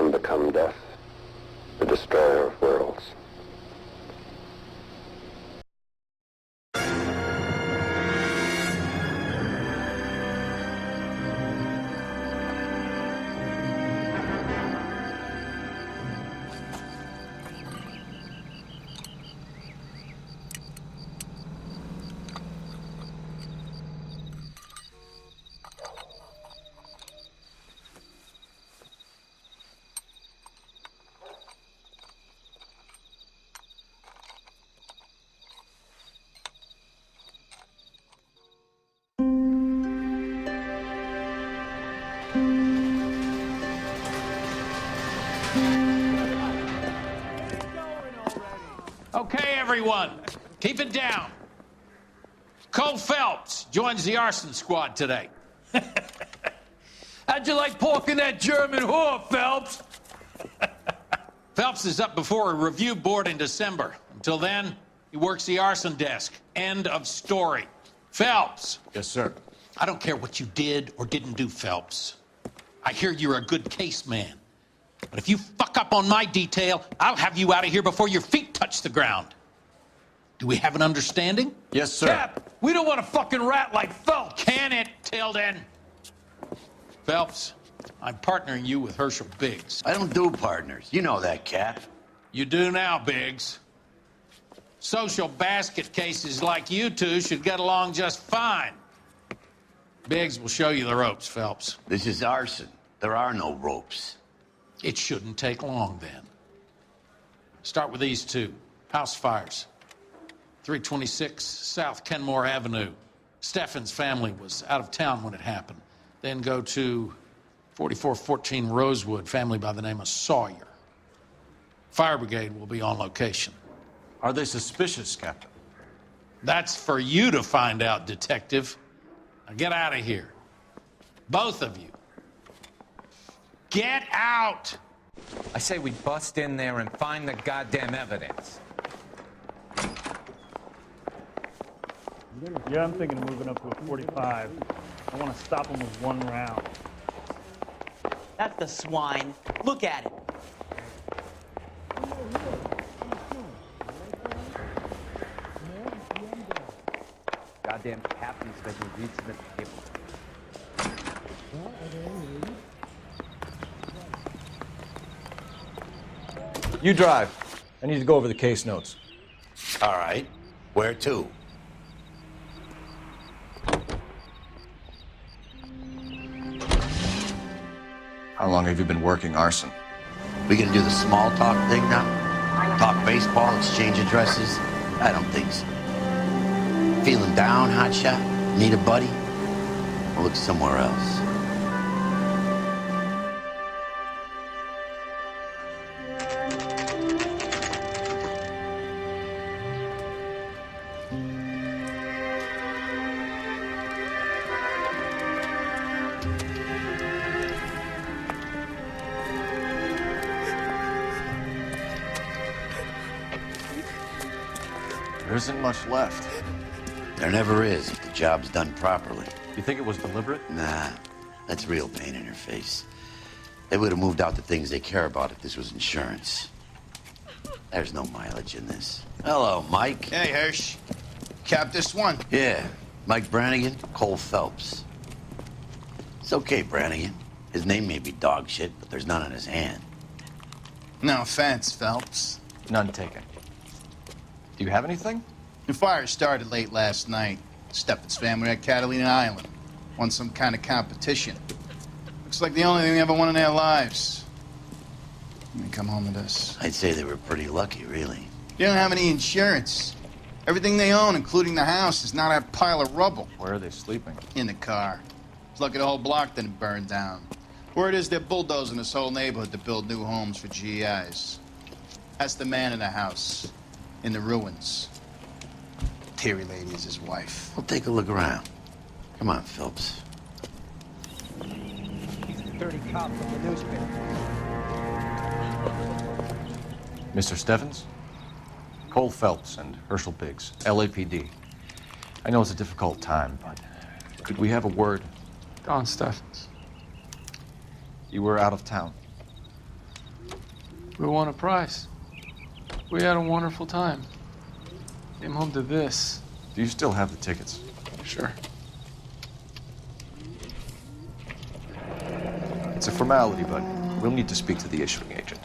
time become death, the destroyer of worlds. Okay, everyone, keep it down. Cole Phelps joins the arson squad today. How'd you like pork in that German whore, Phelps? Phelps is up before a review board in December. Until then, he works the arson desk. End of story. Phelps. Yes, sir. I don't care what you did or didn't do, Phelps. I hear you're a good case man. But if you fuck up on my detail, I'll have you out of here before your feet touch the ground. Do we have an understanding? Yes, sir. Cap, we don't want a fucking rat like Phelps. Can it, Tilden? Phelps, I'm partnering you with Herschel Biggs. I don't do partners. You know that, Cap. You do now, Biggs. Social basket cases like you two should get along just fine. Biggs will show you the ropes, Phelps. This is arson. There are no ropes. It shouldn't take long, then. Start with these two. House fires. 326 South Kenmore Avenue. Steffen's family was out of town when it happened. Then go to 4414 Rosewood, family by the name of Sawyer. Fire brigade will be on location. Are they suspicious, Captain? That's for you to find out, detective. Now get out of here. Both of you. Get out! I say we bust in there and find the goddamn evidence. Yeah, I'm thinking of moving up to a 45. I want to stop him with one round. That's the swine. Look at it. Goddamn captain said you read some people. You drive. I need to go over the case notes. All right. Where to? How long have you been working arson? We gonna do the small talk thing now? Talk baseball, exchange addresses? I don't think so. Feeling down, hotshot? Need a buddy? We'll look somewhere else. There isn't much left. There never is if the job's done properly. You think it was deliberate? Nah, that's real pain in her face. They would have moved out the things they care about if this was insurance. There's no mileage in this. Hello, Mike. Hey, Hirsch. Cap this one. Yeah, Mike Brannigan, Cole Phelps. It's okay, Brannigan. His name may be dog shit, but there's none on his hand. No offense, Phelps. None taken. Do you have anything? The fire started late last night. Steffen's family at Catalina Island. Won some kind of competition. Looks like the only thing they ever won in their lives. They come home with us. I'd say they were pretty lucky, really. They don't have any insurance. Everything they own, including the house, is now that pile of rubble. Where are they sleeping? In the car. It's lucky the whole block didn't burn down. Word is they're bulldozing this whole neighborhood to build new homes for GIs. That's the man in the house. In the ruins. Terry lady is his wife. We'll take a look around. Come on, Phelps. 30 cops from the newspaper. Mr. Steffens? Cole Phelps and Herschel Biggs, LAPD. I know it's a difficult time, but could we have a word? Don Steffens. You were out of town. We won a prize. We had a wonderful time. Came home to this. Do you still have the tickets? Sure. It's a formality, but we'll need to speak to the issuing agent.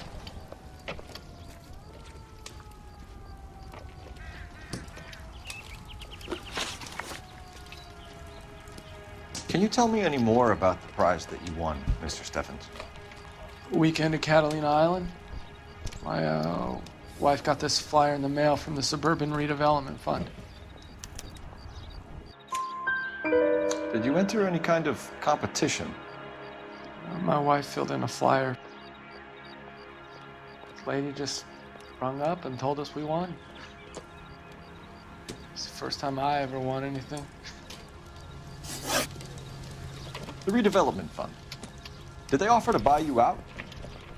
Can you tell me any more about the prize that you won, Mr. Steffens? Weekend at Catalina Island. My wife got this flyer in the mail from the Suburban Redevelopment Fund. Did you enter any kind of competition? My wife filled in a flyer. This lady just rung up and told us we won. It's the first time I ever won anything. The redevelopment fund. Did they offer to buy you out?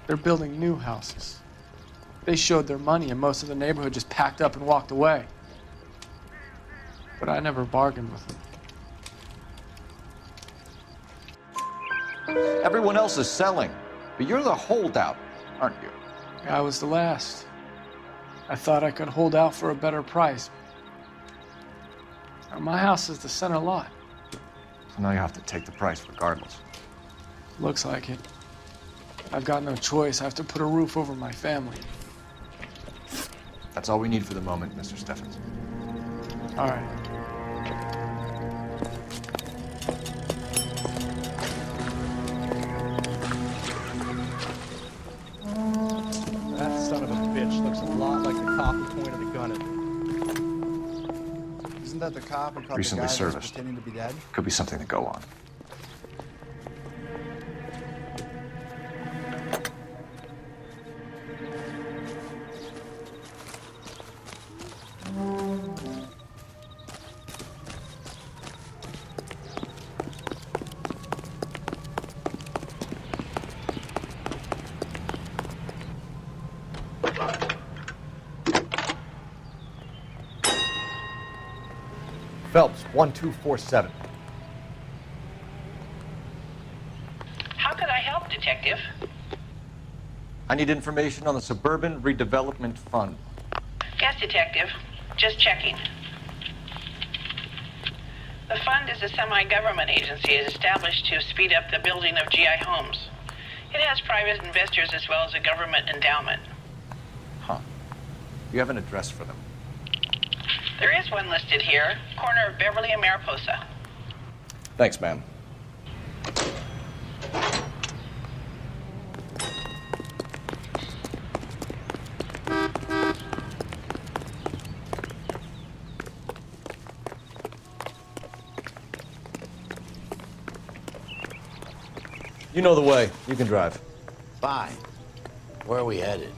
They're building new houses. They showed their money and most of the neighborhood just packed up and walked away. But I never bargained with them. Everyone else is selling, but you're the holdout, aren't you? I was the last. I thought I could hold out for a better price. Now, my house is the center lot. So now you have to take the price regardless. Looks like it. I've got no choice. I have to put a roof over my family. That's all we need for the moment, Mr. Steffens. All right. That son of a bitch looks a lot like the cop who pointed the gun at me. Isn't that the cop who caught Recently the guy who was serviced. pretending to be dead? Could be something to go on. Phelps, 1247. How could I help, Detective? I need information on the Suburban Redevelopment Fund. Yes, Detective. Just checking. The fund is a semi-government agency established to speed up the building of GI homes. It has private investors as well as a government endowment. Huh. You have an address for them? There is one listed here, corner of Beverly and Mariposa. Thanks, ma'am. You know the way. You can drive. Fine. Where are we headed?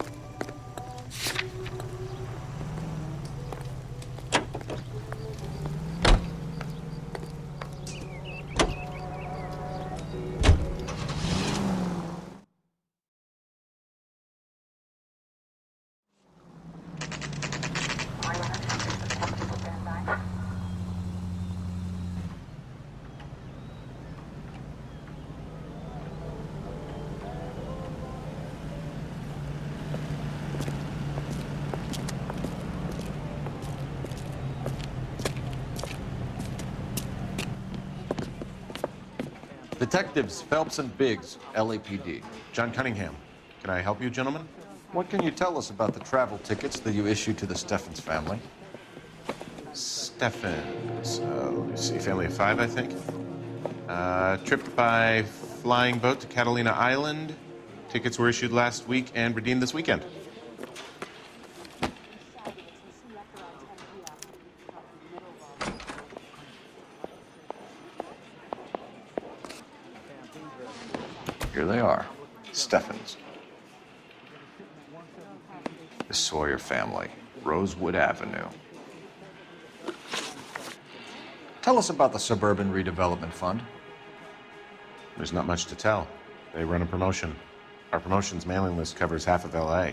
Detectives Phelps and Biggs, LAPD. John Cunningham. Can I help you, gentlemen? What can you tell us about the travel tickets that you issued to the Steffens family? Steffens. Let me see. Family of 5, I think. Trip by flying boat to Catalina Island. Tickets were issued last week and redeemed this weekend. Here they are. Steffens. The Sawyer family, Rosewood Avenue. Tell us about the Suburban Redevelopment Fund. There's not much to tell. They run a promotion. Our promotions mailing list covers half of LA.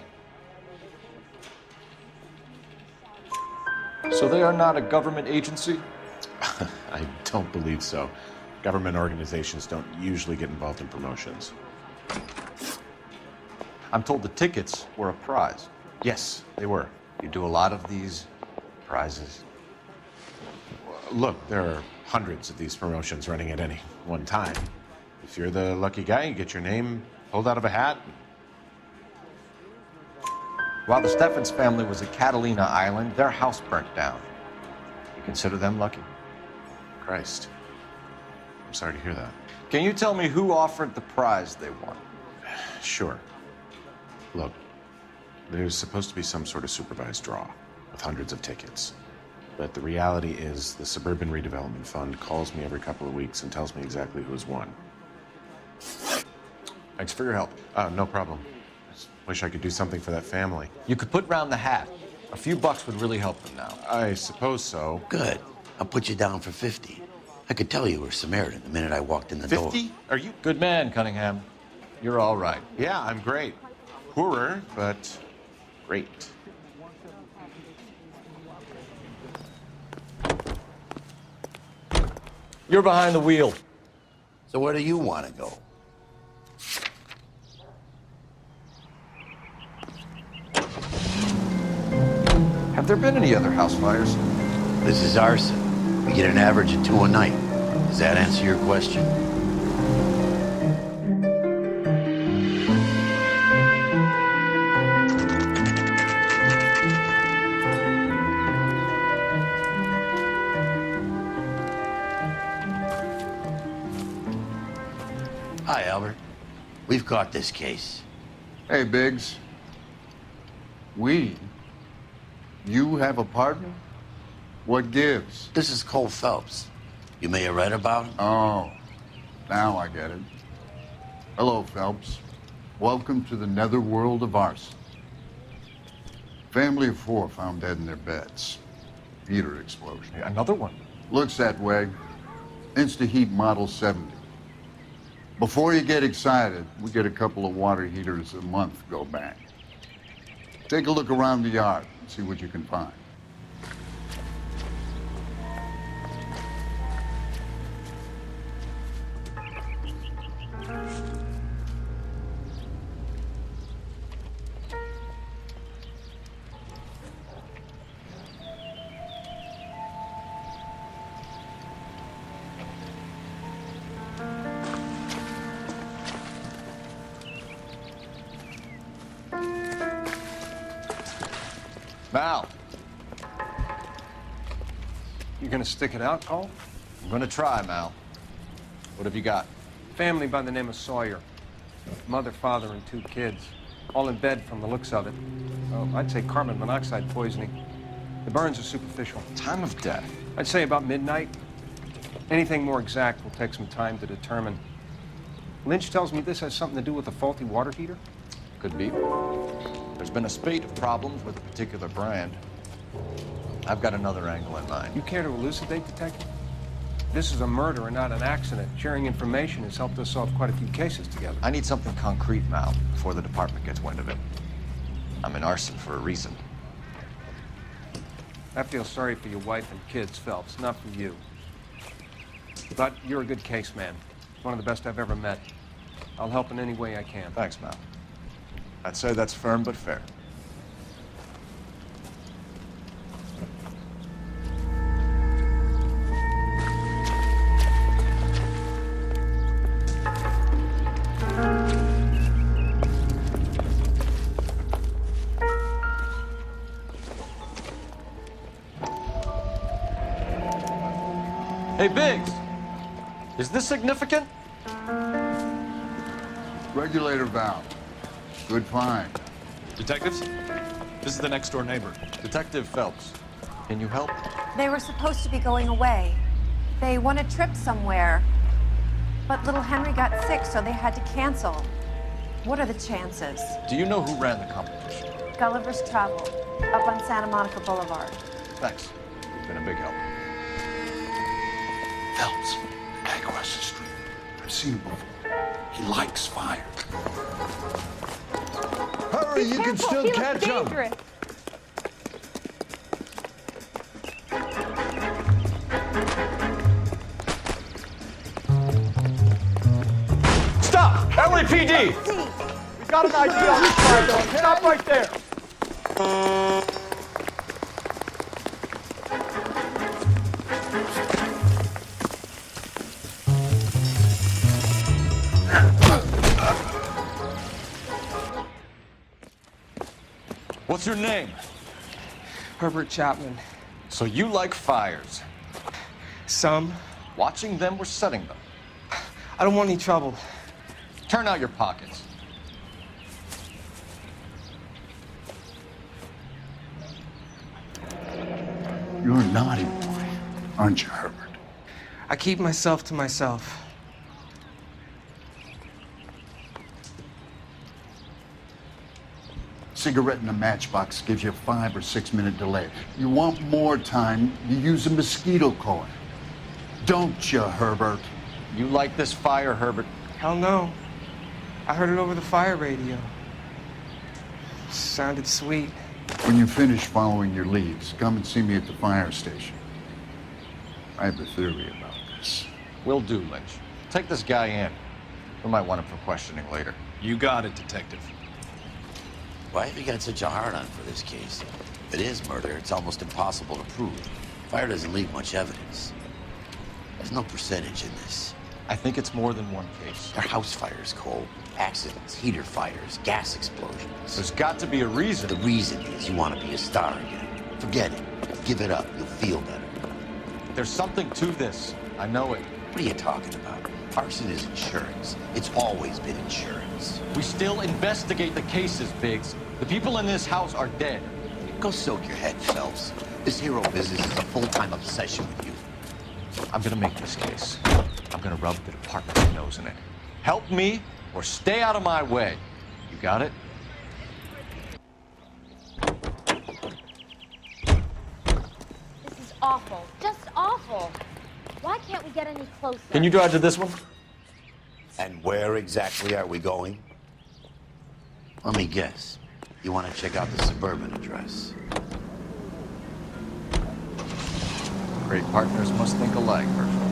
So they are not a government agency? I don't believe so. Government organizations don't usually get involved in promotions. I'm told the tickets were a prize. Yes, they were. You do a lot of these prizes. Look, there are hundreds of these promotions running at any one time. If you're the lucky guy, you get your name pulled out of a hat. While the Steffens family was at Catalina Island, their house burnt down. You consider them lucky? Christ. I'm sorry to hear that. Can you tell me who offered the prize they won? Sure. Look, there's supposed to be some sort of supervised draw with hundreds of tickets. But the reality is the Suburban Redevelopment Fund calls me every couple of weeks and tells me exactly who's won. Thanks for your help. No problem. Just wish I could do something for that family. You could put round the hat. A few bucks would really help them now. I suppose so. Good. I'll put you down for 50. I could tell you were Samaritan the minute I walked in the door. 50? Are you? Good man, Cunningham. You're all right. Yeah, I'm great. Poorer, but great. You're behind the wheel. So where do you want to go? Have there been any other house fires? This is arson. We get an average of 2 a night. Does that answer your question? Hi, Albert. We've caught this case. Hey, Biggs. We? You have a partner? What gives? This is Cole Phelps. You may have read about him. Oh, now I get it. Hello, Phelps. Welcome to the netherworld of arson. Family of 4 found dead in their beds. Heater explosion. Another one? Looks that way. Insta-heat Model 70. Before you get excited, we get a couple of water heaters a month go bang. Take a look around the yard and see what you can find. Mal, You gonna stick it out, Cole? I'm gonna try, Mal. What have you got? Family by the name of Sawyer. Mother, father, and 2 kids. All in bed from the looks of it. Oh, I'd say carbon monoxide poisoning. The burns are superficial. Time of death? I'd say about midnight. Anything more exact will take some time to determine. Lynch tells me this has something to do with a faulty water heater. Could be. There's been a spate of problems with a particular brand. I've got another angle in mind. You care to elucidate, Detective? This is a murder and not an accident. Sharing information has helped us solve quite a few cases together. I need something concrete, Mal, before the department gets wind of it. I'm in arson for a reason. I feel sorry for your wife and kids, Phelps, not for you. But you're a good case man. One of the best I've ever met. I'll help in any way I can. Thanks, Mal. I'd say that's firm but fair. Hey, Biggs, is this significant? Regulator valve. Good find. Detectives, this is the next door neighbor. Detective Phelps, can you help? They were supposed to be going away. They won a trip somewhere. But little Henry got sick, so they had to cancel. What are the chances? Do you know who ran the competition? Gulliver's Travel, up on Santa Monica Boulevard. Thanks. You've been a big help. Phelps, the guy across the street. I've seen him before. He likes fire. Hurry, you can still catch him. Stop! LAPD! Got an ID on this guy, though. Stop right there. What's your name? Herbert Chapman. So you like fires? Some. Watching them or setting them? I don't want any trouble. Turn out your pockets. You're a naughty boy, aren't you, Herbert? I keep myself to myself. Cigarette in a matchbox gives you a 5 or 6 minute delay. You want more time, you use a mosquito coil. Don't you, Herbert? You like this fire, Herbert? Hell no. I heard it over the fire radio. Sounded sweet. When you finish following your leads, come and see me at the fire station. I have a theory about this. Will do, Lynch. Take this guy in. We might want him for questioning later. You got it, Detective. Why have you got such a hard-on for this case? If it is murder, it's almost impossible to prove. Fire doesn't leave much evidence. There's no percentage in this. I think it's more than one case. They're house fires, Cole. Accidents, heater fires, gas explosions. There's got to be a reason. The reason is you want to be a star again. Forget it. Give it up. You'll feel better. There's something to this. I know it. What are you talking about? Arson is insurance. It's always been insurance. We still investigate the cases, Biggs. The people in this house are dead. Go soak your head, Phelps. This hero business is a full-time obsession with you. I'm gonna make this case. I'm gonna rub the department's nose in it. Help me or stay out of my way. You got it? This is awful. Just awful. Why can't we get any closer? Can you drive to this one? And where exactly are we going? Let me guess. You want to check out the suburban address. Great partners must think alike, Herschel.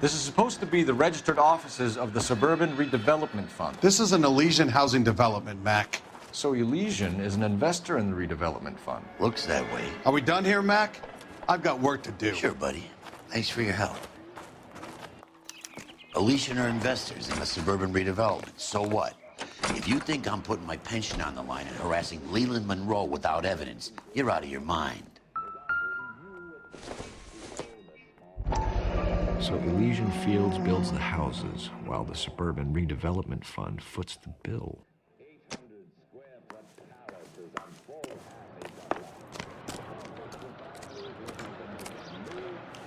This is supposed to be the registered offices of the Suburban Redevelopment Fund. This is an Elysian housing development, Mac. So Elysian is an investor in the redevelopment fund. Looks that way. Are we done here, Mac? I've got work to do. Sure, buddy. Thanks for your help. Elysian are investors in the suburban redevelopment. So what? If you think I'm putting my pension on the line and harassing Leland Monroe without evidence, you're out of your mind. So Elysian Fields builds the houses, while the Suburban Redevelopment Fund foots the bill.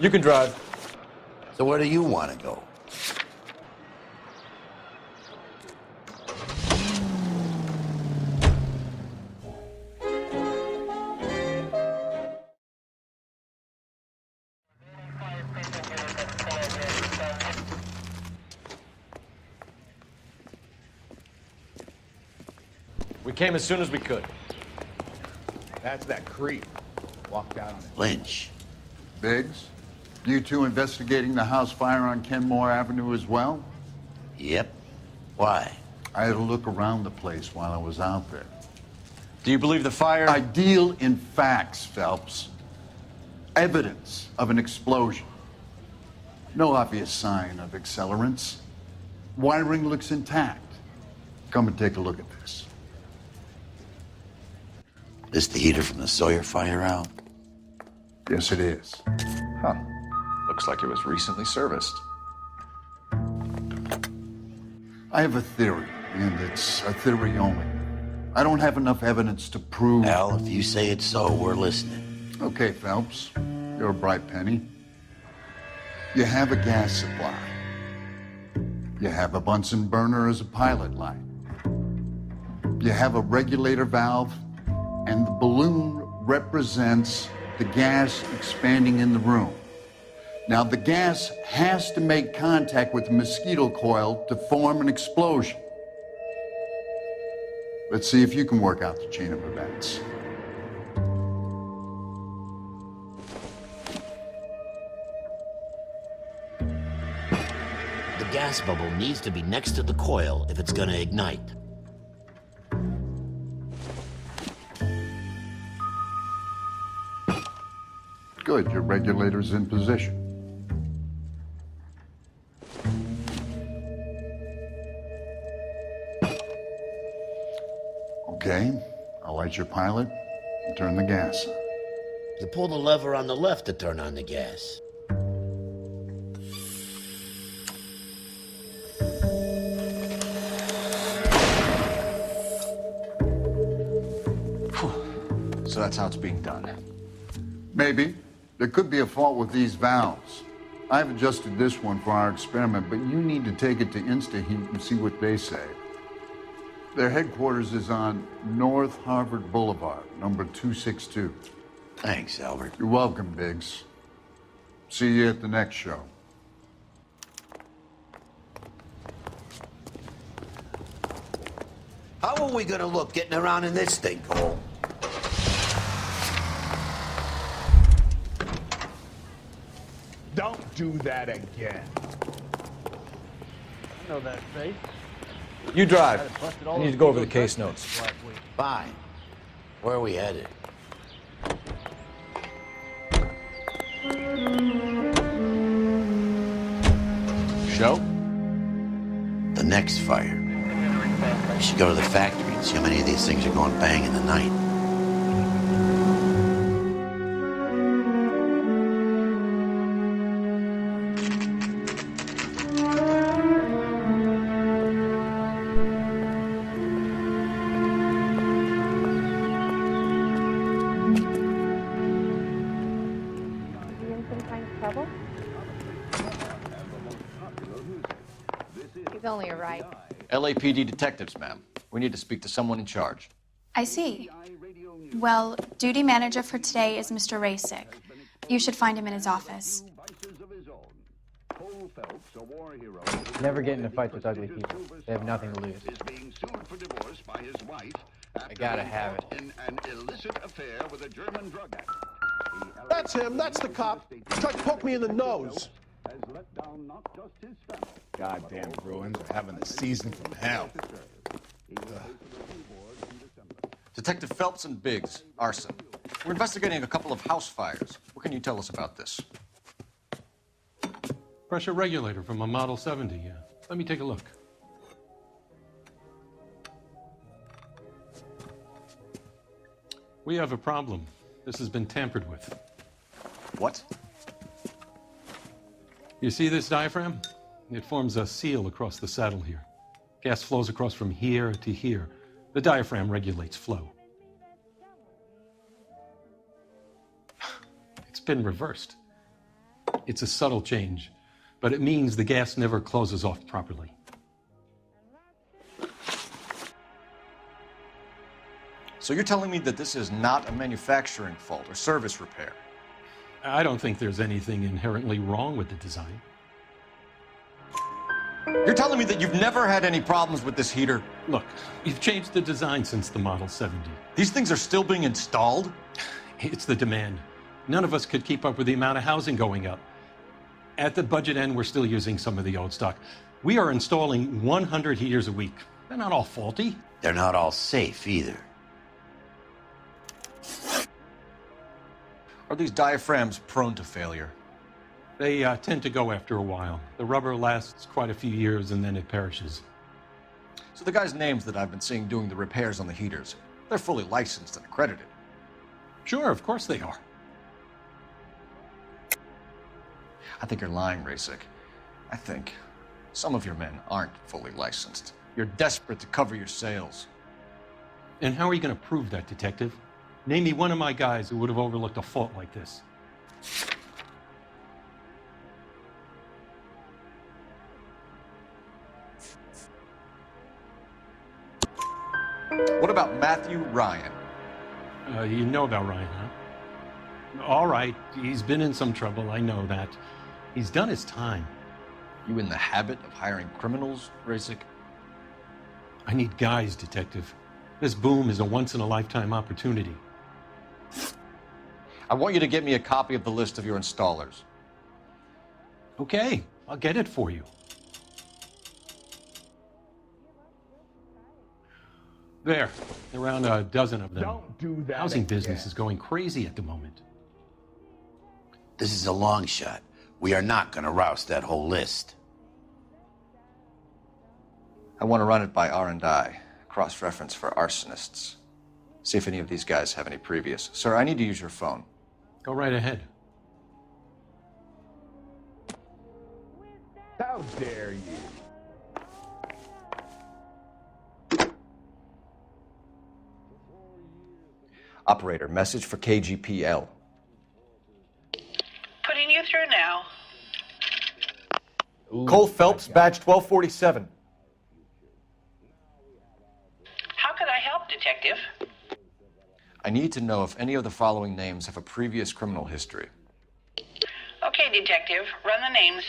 You can drive. So where do you want to go? We came as soon as we could. That's that creep. Walk down on it. Lynch. Biggs, you two investigating the house fire on Kenmore Avenue as well? Yep. Why? I had a look around the place while I was out there. Do you believe the fire? I deal in facts, Phelps. Evidence of an explosion. No obvious sign of accelerants. Wiring looks intact. Come and take a look at this. This the heater from the Sawyer fire out? Yes, it is. Huh. Looks like it was recently serviced. I have a theory, and it's a theory only. I don't have enough evidence to prove... Al, if you say it's so, we're listening. Okay, Phelps. You're a bright penny. You have a gas supply. You have a Bunsen burner as a pilot light. You have a regulator valve, and the balloon represents the gas expanding in the room. Now, the gas has to make contact with the mosquito coil to form an explosion. Let's see if you can work out the chain of events. The gas bubble needs to be next to the coil if it's gonna ignite. Good, your regulator's in position. Okay, I'll light your pilot and turn the gas on. You pull the lever on the left to turn on the gas. So that's how it's being done. Maybe. There could be a fault with these valves. I've adjusted this one for our experiment, but you need to take it to InstaHeat and see what they say. Their headquarters is on North Harvard Boulevard, number 262. Thanks, Albert. You're welcome, Biggs. See you at the next show. How are we gonna look getting around in this thing, Cole? Don't do that again. I know that face. You drive. I need to go over the case notes. Fine. Where are we headed? Show? The next fire. We should go to the factory and see how many of these things are going bang in the night. He's only a right. LAPD detectives, ma'am. We need to speak to someone in charge. I see. Well, duty manager for today is Mr. Rasick. You should find him in his office. Never get into fights with ugly people. They have nothing to lose. I gotta have it. That's him. That's the cop. Tried to poke me in the nose. Goddamn Bruins are having a season from hell. Detective Phelps and Biggs, arson. We're investigating a couple of house fires. What can you tell us about this? Pressure regulator from a Model 70, yeah. Let me take a look. We have a problem. This has been tampered with. What? You see this diaphragm? It forms a seal across the saddle here. Gas flows across from here to here. The diaphragm regulates flow. It's been reversed. It's a subtle change, but it means the gas never closes off properly. So you're telling me that this is not a manufacturing fault or service repair? I don't think there's anything inherently wrong with the design. You're telling me that you've never had any problems with this heater? Look, we've changed the design since the Model 70. These things are still being installed? It's the demand. None of us could keep up with the amount of housing going up. At the budget end, we're still using some of the old stock. We are installing 100 heaters a week. They're not all faulty. They're not all safe either. Are these diaphragms prone to failure? They tend to go after a while. The rubber lasts quite a few years and then it perishes. So the guys' names that I've been seeing doing the repairs on the heaters, they're fully licensed and accredited. Sure, of course they are. I think you're lying, Rasick. I think some of your men aren't fully licensed. You're desperate to cover your sales. And how are you going to prove that, Detective? Name me one of my guys who would have overlooked a fault like this. What about Matthew Ryan? You know about Ryan, huh? All right, he's been in some trouble, I know that. He's done his time. You in the habit of hiring criminals, Rasick? I need guys, Detective. This boom is a once-in-a-lifetime opportunity. I want you to get me a copy of the list of your installers. Okay, I'll get it for you. There, around a dozen of them. Don't do that Housing business again. is going crazy at the moment. This is a long shot. We are not going to rouse that whole list. I want to run it by R&I, cross-reference for arsonists. See if any of these guys have any previous. Sir, I need to use your phone. Go right ahead. How dare you? Operator, message for KGPL. Putting you through now. Cole Phelps, badge 1247. How could I help, Detective? I need to know if any of the following names have a previous criminal history. Okay, Detective, run the names.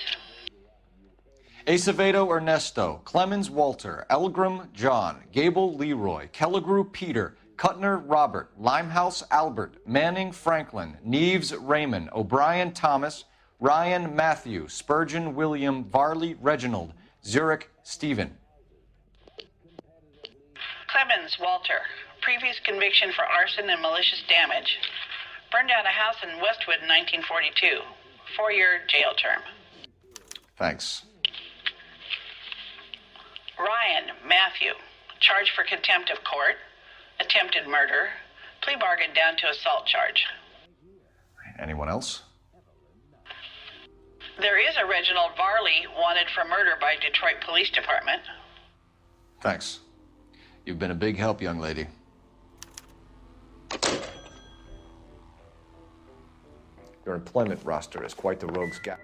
Acevedo Ernesto, Clemens Walter, Elgram John, Gable Leroy, Kelligrew Peter, Kuttner Robert, Limehouse Albert, Manning Franklin, Neves Raymond, O'Brien Thomas, Ryan Matthew, Spurgeon William, Varley Reginald, Zurich Stephen. Clemens Walter. Previous conviction for arson and malicious damage. Burned down a house in Westwood in 1942. 4-year jail term. Thanks. Ryan Matthew. Charged for contempt of court. Attempted murder. Plea bargain down to assault charge. Anyone else? There is a Reginald Varley wanted for murder by Detroit Police Department. Thanks. You've been a big help, young lady. Your employment roster is quite the rogue's gallery.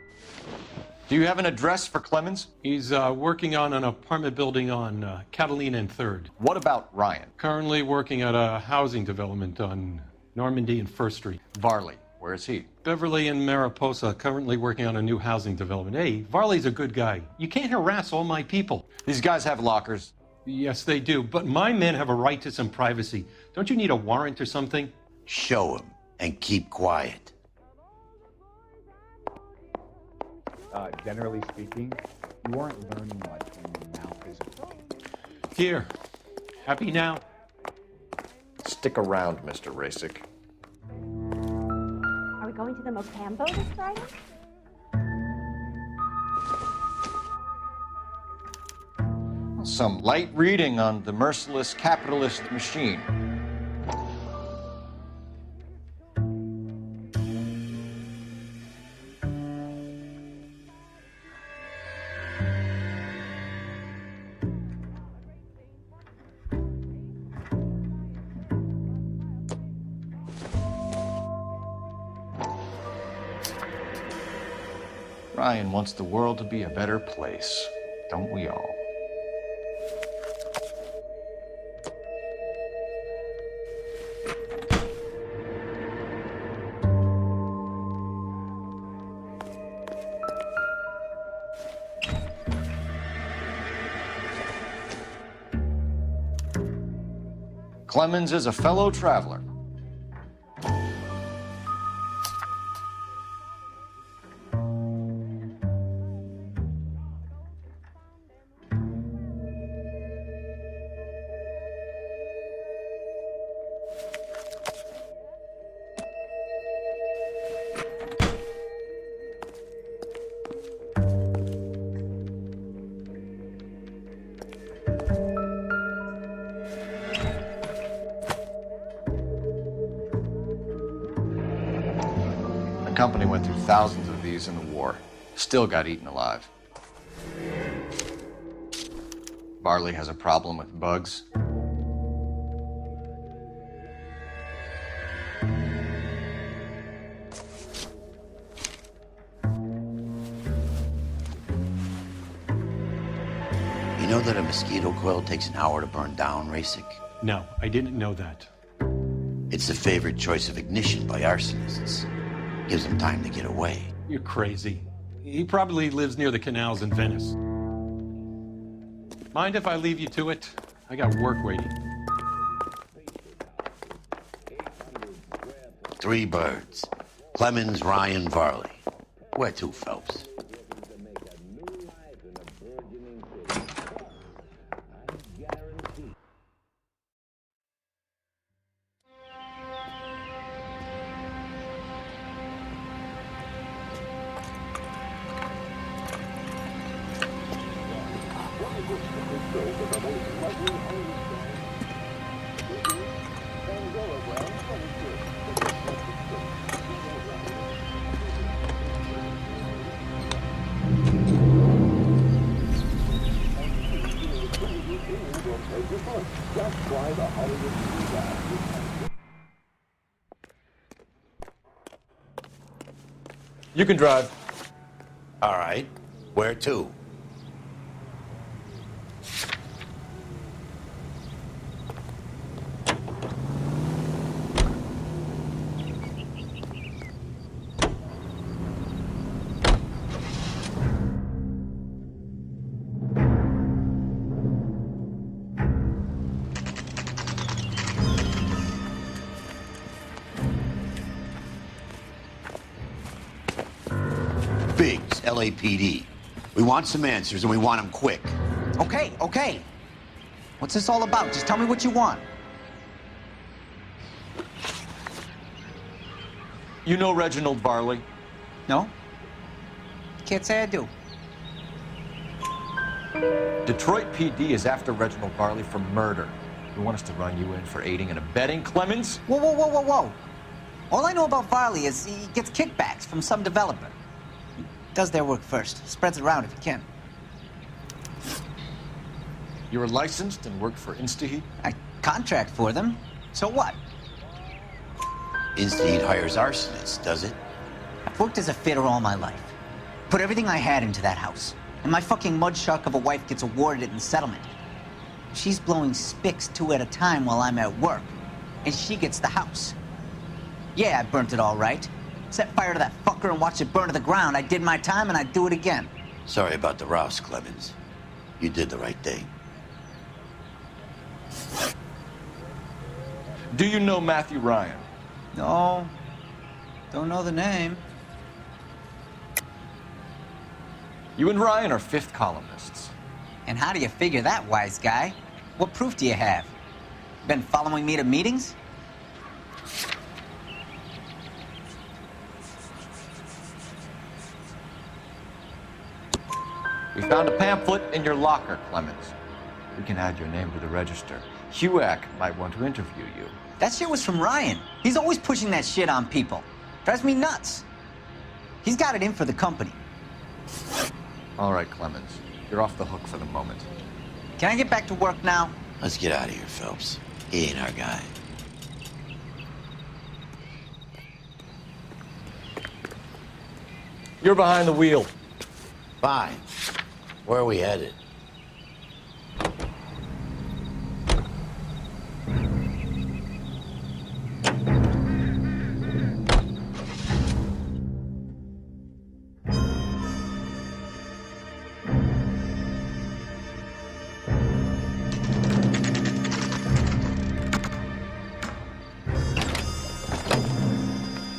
Do you have an address for Clemens? He's working on an apartment building on Catalina and 3rd. What about Ryan? Currently working at a housing development on Normandy and 1st Street. Varley, where is he? Beverly and Mariposa, currently working on a new housing development. Hey, Varley's a good guy. You can't harass all my people. These guys have lockers. Yes, they do, but my men have a right to some privacy. Don't you need a warrant or something? Show him and keep quiet. Generally speaking, you aren't learning much when your mouth isn't working. Here. Happy now? Stick around, Mr. Rasick. Are we going to the Mocambo this Friday? Some light reading on the merciless capitalist machine. Ryan wants the world to be a better place, don't we all? Clemens is a fellow traveler. The company went through thousands of these in the war. Still got eaten alive. Varley has a problem with bugs. You know that a mosquito coil takes an hour to burn down, Rasick? No, I didn't know that. It's the favorite choice of ignition by arsonists. Gives them time to get away. You're crazy. He probably lives near the canals in Venice. Mind if I leave you to it? I got work waiting. 3 birds. Clemens, Ryan, Varley. Where to, Phelps? You can drive. All right. Where to? Biggs, LAPD. We want some answers, and we want them quick. Okay, okay. What's this all about? Just tell me what you want. You know Reginald Varley? No? Can't say I do. Detroit PD is after Reginald Varley for murder. You want us to run you in for aiding and abetting, Clemens? Whoa, whoa, whoa, whoa, whoa. All I know about Varley is he gets kickbacks from some developer. He does their work first, spreads it around if he can. You were licensed and worked for InstaHeat? I contract for them. So what? InstaHeat hires arsonists, does it? I've worked as a fitter all my life. Put everything I had into that house. And my fucking mud shark of a wife gets awarded it in settlement. She's blowing spics 2 at a time while I'm at work. And she gets the house. Yeah, I burnt it all right. Set fire to that fucker and watched it burn to the ground. I did my time and I'd do it again. Sorry about the rouse, Clemens. You did the right thing. Do you know Matthew Ryan? No. Don't know the name. You and Ryan are fifth columnists. And how do you figure that, wise guy? What proof do you have? Been following me to meetings? We found a pamphlet in your locker, Clemens. We can add your name to the register. HUAC might want to interview you. That shit was from Ryan. He's always pushing that shit on people. Drives me nuts. He's got it in for the company. All right, Clemens. You're off the hook for the moment. Can I get back to work now? Let's get out of here, Phelps. He ain't our guy. You're behind the wheel. Fine. Where are we headed?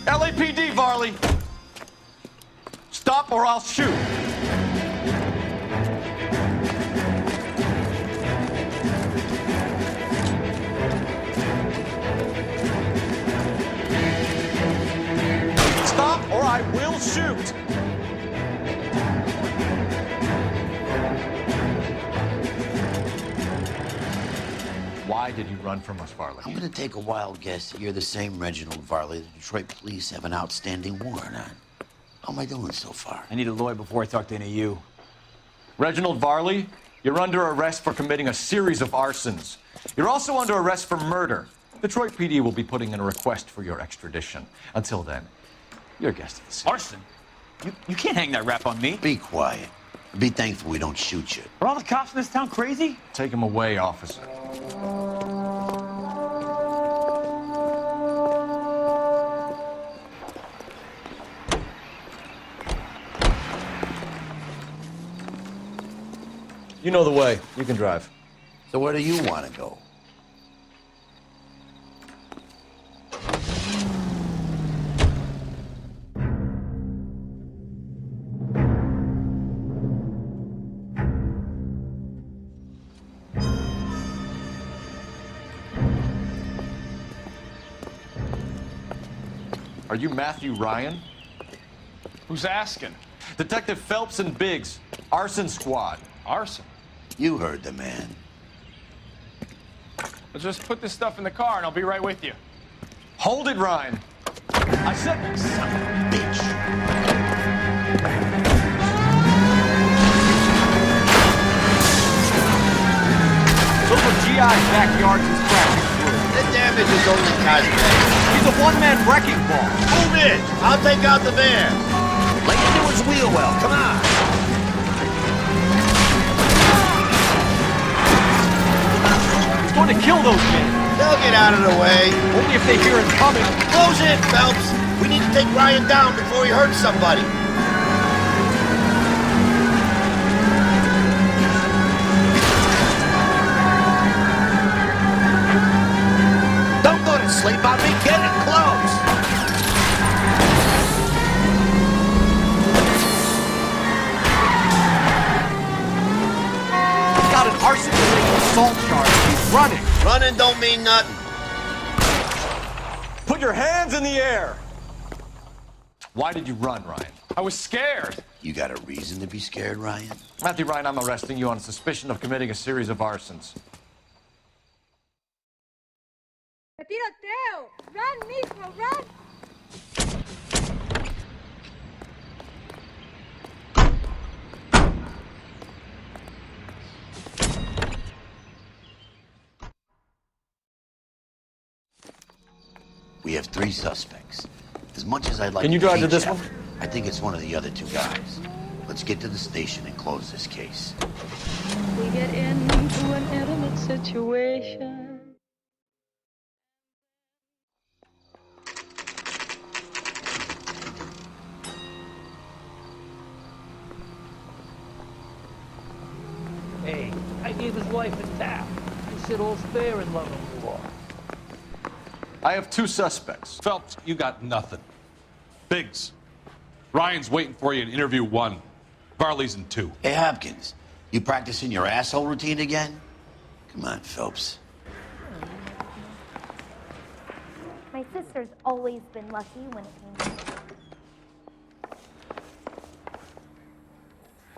LAPD, Varley! Stop or I'll shoot! Stop or I will shoot! Why did you run from us, Varley? I'm gonna take a wild guess that you're the same Reginald Varley the Detroit police have an outstanding warrant on. How am I doing so far? I need a lawyer before I talk to any of you. Reginald Varley, you're under arrest for committing a series of arsons. You're also under arrest for murder. Detroit PD will be putting in a request for your extradition. Until then, you're a guest of the city. Arson? You can't hang that rap on me. Be quiet. Be thankful we don't shoot you. Are all the cops in this town crazy? Take him away, officer. You know the way. You can drive. So where do you want to go? Are you Matthew Ryan? Who's asking? Detective Phelps and Biggs, arson squad. Arson? You heard the man. I'll just put this stuff in the car and I'll be right with you. Hold it, Ryan. I said, son of a bitch. Those are GI's backyards and scratching through. The damage is only cosmetic. He's a one-man wrecking ball. Move in. I'll take out the van. Lay into his wheel well. Come on. He's going to kill those men. They'll get out of the way. Only if they hear it coming. Close in, Phelps. We need to take Ryan down before he hurts somebody. Don't go to sleep on me. Get it close. He's got an arson-related assault charge. He's running. Running don't mean nothing. Put your hands in the air. Why did you run, Ryan? I was scared. You got a reason to be scared, Ryan? Matthew Ryan, I'm arresting you on suspicion of committing a series of arsons. Tiroteo! Run, mijo, run! We have 3 suspects. As much as I'd like Can you drive to change this that, one? I think it's one of the other 2 guys. Let's get to the station and close this case. We get into an intimate situation. Hey, I gave his wife a tap. He said all's fair in love and war. I have 2 suspects. Phelps, you got nothing. Biggs, Ryan's waiting for you in interview 1. Varley's in 2. Hey, Hopkins, you practicing your asshole routine again? Come on, Phelps. My sister's always been lucky when it came to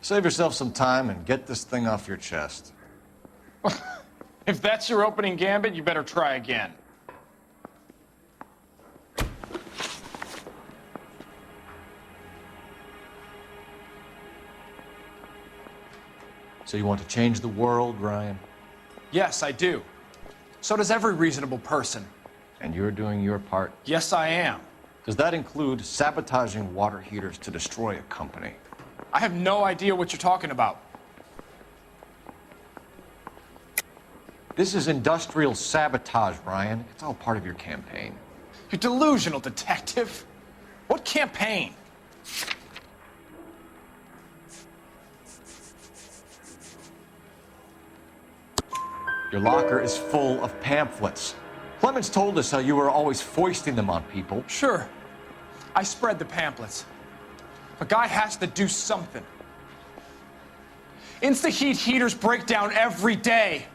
Save yourself some time and get this thing off your chest. If that's your opening gambit, you better try again. So you want to change the world, Ryan? Yes, I do. So does every reasonable person. And you're doing your part? Yes, I am. Does that include sabotaging water heaters to destroy a company? I have no idea what you're talking about. This is industrial sabotage, Ryan. It's all part of your campaign. You're delusional, detective. What campaign? Your locker is full of pamphlets. Clemens told us how you were always foisting them on people. Sure. I spread the pamphlets. A guy has to do something. Insta-heat heaters break down every day.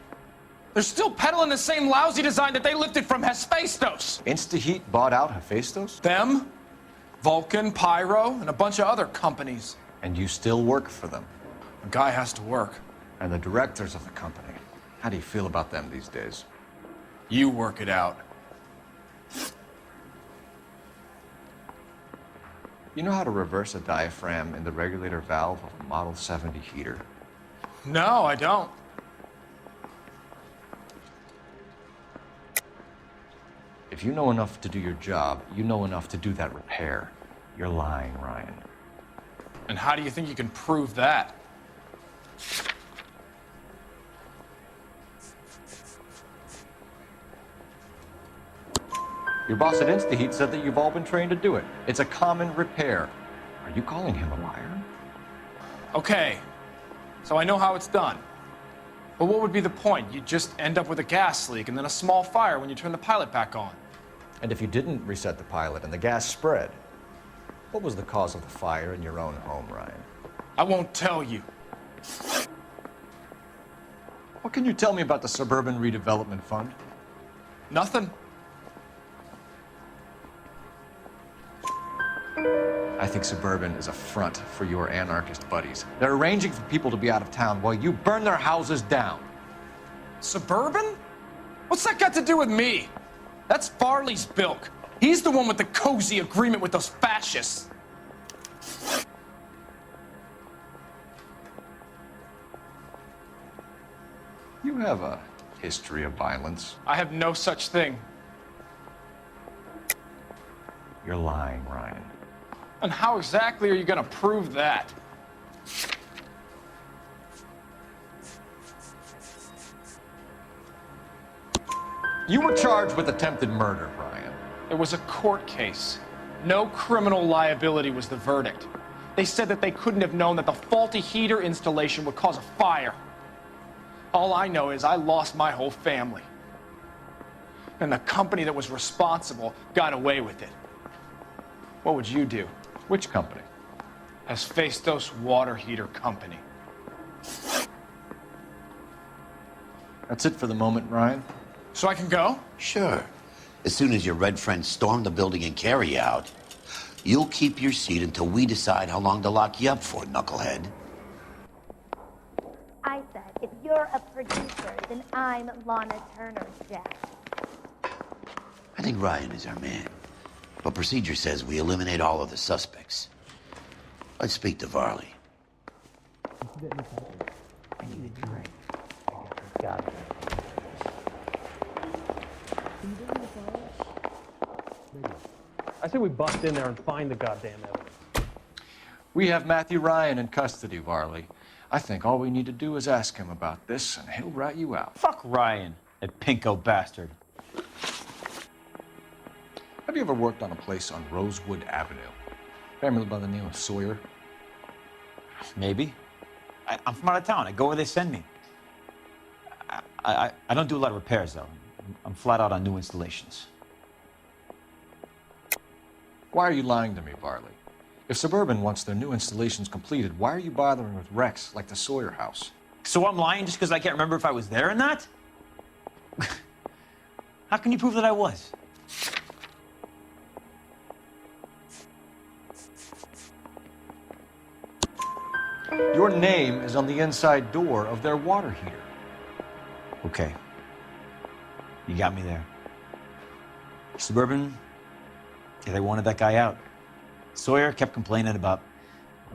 They're still peddling the same lousy design that they lifted from Hephaestus. Insta-heat bought out Hephaestus? Them, Vulcan, Pyro, and a bunch of other companies. And you still work for them? A guy has to work. And the directors of the company, how do you feel about them these days? You work it out. You know how to reverse a diaphragm in the regulator valve of a Model 70 heater? No, I don't. If you know enough to do your job, you know enough to do that repair. You're lying, Ryan. And how do you think you can prove that? Your boss at InstaHeat said that you've all been trained to do it. It's a common repair. Are you calling him a liar? Okay, so I know how it's done. But what would be the point? You just end up with a gas leak and then a small fire when you turn the pilot back on. And if you didn't reset the pilot and the gas spread, what was the cause of the fire in your own home, Ryan? I won't tell you. What can you tell me about the Suburban Redevelopment Fund? Nothing. I think Suburban is a front for your anarchist buddies. They're arranging for people to be out of town while you burn their houses down. Suburban? What's that got to do with me? That's Farley's bilk. He's the one with the cozy agreement with those fascists. You have a history of violence. I have no such thing. You're lying, Ryan. And how exactly are you gonna prove that? You were charged with attempted murder, Ryan. It was a court case. No criminal liability was the verdict. They said that they couldn't have known that the faulty heater installation would cause a fire. All I know is I lost my whole family. And the company that was responsible got away with it. What would you do? Which company? Hephaestus Water Heater Company. That's it for the moment, Ryan. So I can go? Sure. As soon as your red friends storm the building and carry you out, you'll keep your seat until we decide how long to lock you up for, knucklehead. I said, if you're a producer, then I'm Lana Turner, Jack. I think Ryan is our man. But procedure says we eliminate all of the suspects. Let's speak to Varley. I need a drink. Got it. I say we bust in there and find the goddamn evidence. We have Matthew Ryan in custody, Varley. I think all we need to do is ask him about this, and he'll rat you out. Fuck Ryan, that pinko bastard. Have you ever worked on a place on Rosewood Avenue? Family by the name of Sawyer? Maybe. I'm from out of town. I go where they send me. I don't do a lot of repairs, though. I'm flat out on new installations. Why are you lying to me, Varley? If Suburban wants their new installations completed, why are you bothering with wrecks like the Sawyer house? So I'm lying just because I can't remember if I was there or not? How can you prove that I was? Your name is on the inside door of their water heater. Okay. You got me there. Suburban, yeah, they wanted that guy out. Sawyer kept complaining about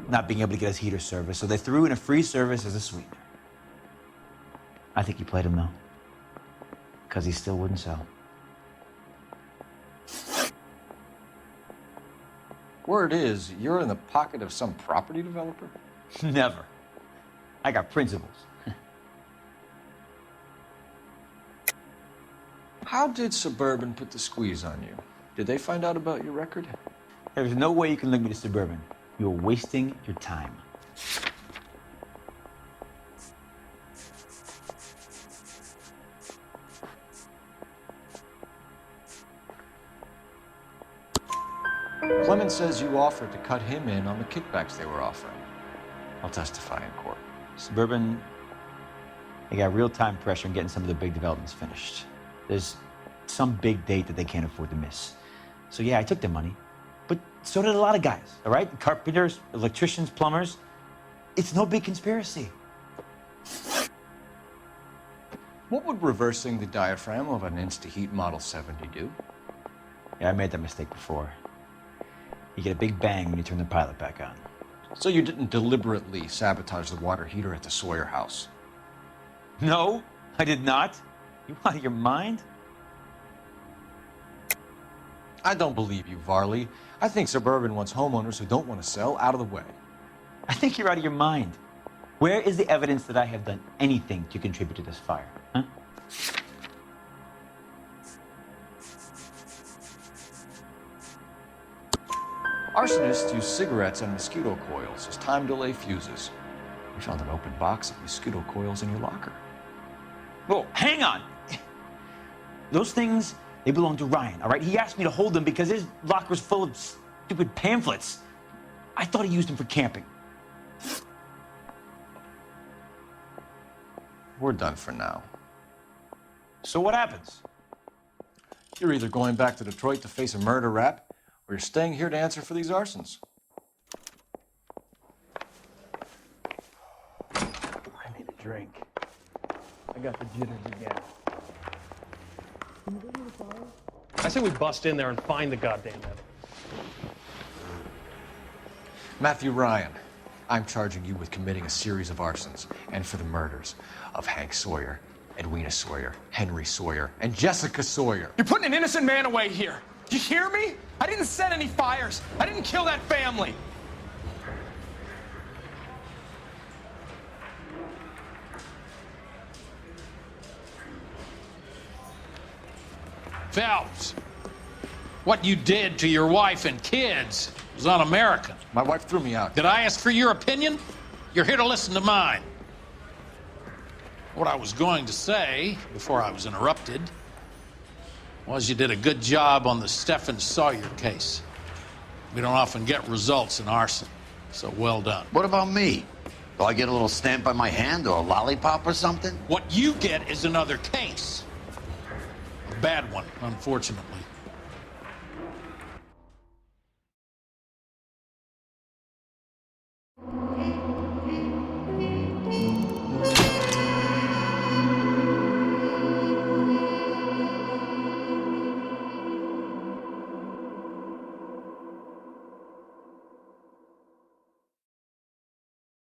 not being able to get his heater service, so they threw in a free service as a sweetener. I think he played him, though, because he still wouldn't sell. Word is, you're in the pocket of some property developer? Never. I got principles. How did Suburban put the squeeze on you? Did they find out about your record? There's no way you can link me to Suburban. You're wasting your time. Clemens says you offered to cut him in on the kickbacks they were offering. I'll testify in court. Suburban, they got real-time pressure on getting some of the big developments finished. There's some big date that they can't afford to miss. So yeah, I took their money, but so did a lot of guys, all right? Carpenters, electricians, plumbers. It's no big conspiracy. What would reversing the diaphragm of an Insta-Heat Model 70 do? Yeah, I made that mistake before. You get a big bang when you turn the pilot back on. So you didn't deliberately sabotage the water heater at the Sawyer house? No, I did not. You out of your mind? I don't believe you, Varley. I think Suburban wants homeowners who don't want to sell out of the way. I think you're out of your mind. Where is the evidence that I have done anything to contribute to this fire, huh? Arsonists use cigarettes and mosquito coils as time delay fuses. We found an open box of mosquito coils in your locker. Whoa, hang on! Those things, they belong to Ryan, all right? He asked me to hold them because his locker's full of stupid pamphlets. I thought he used them for camping. We're done for now. So what happens? You're either going back to Detroit to face a murder rap, We're staying here to answer for these arsons. I need a drink. I got the jitters again. I say we bust in there and find the goddamn evidence. Matthew Ryan, I'm charging you with committing a series of arsons and for the murders of Hank Sawyer, Edwina Sawyer, Henry Sawyer, and Jessica Sawyer. You're putting an innocent man away here. You hear me? I didn't set any fires. I didn't kill that family. Phelps, what you did to your wife and kids was un-American. My wife threw me out. Did I ask for your opinion? You're here to listen to mine. What I was going to say, before I was interrupted, was you did a good job on the Stephen Sawyer case. We don't often get results in arson, so well done. What about me? Do I get a little stamp on my hand or a lollipop or something? What you get is another case. A bad one, unfortunately.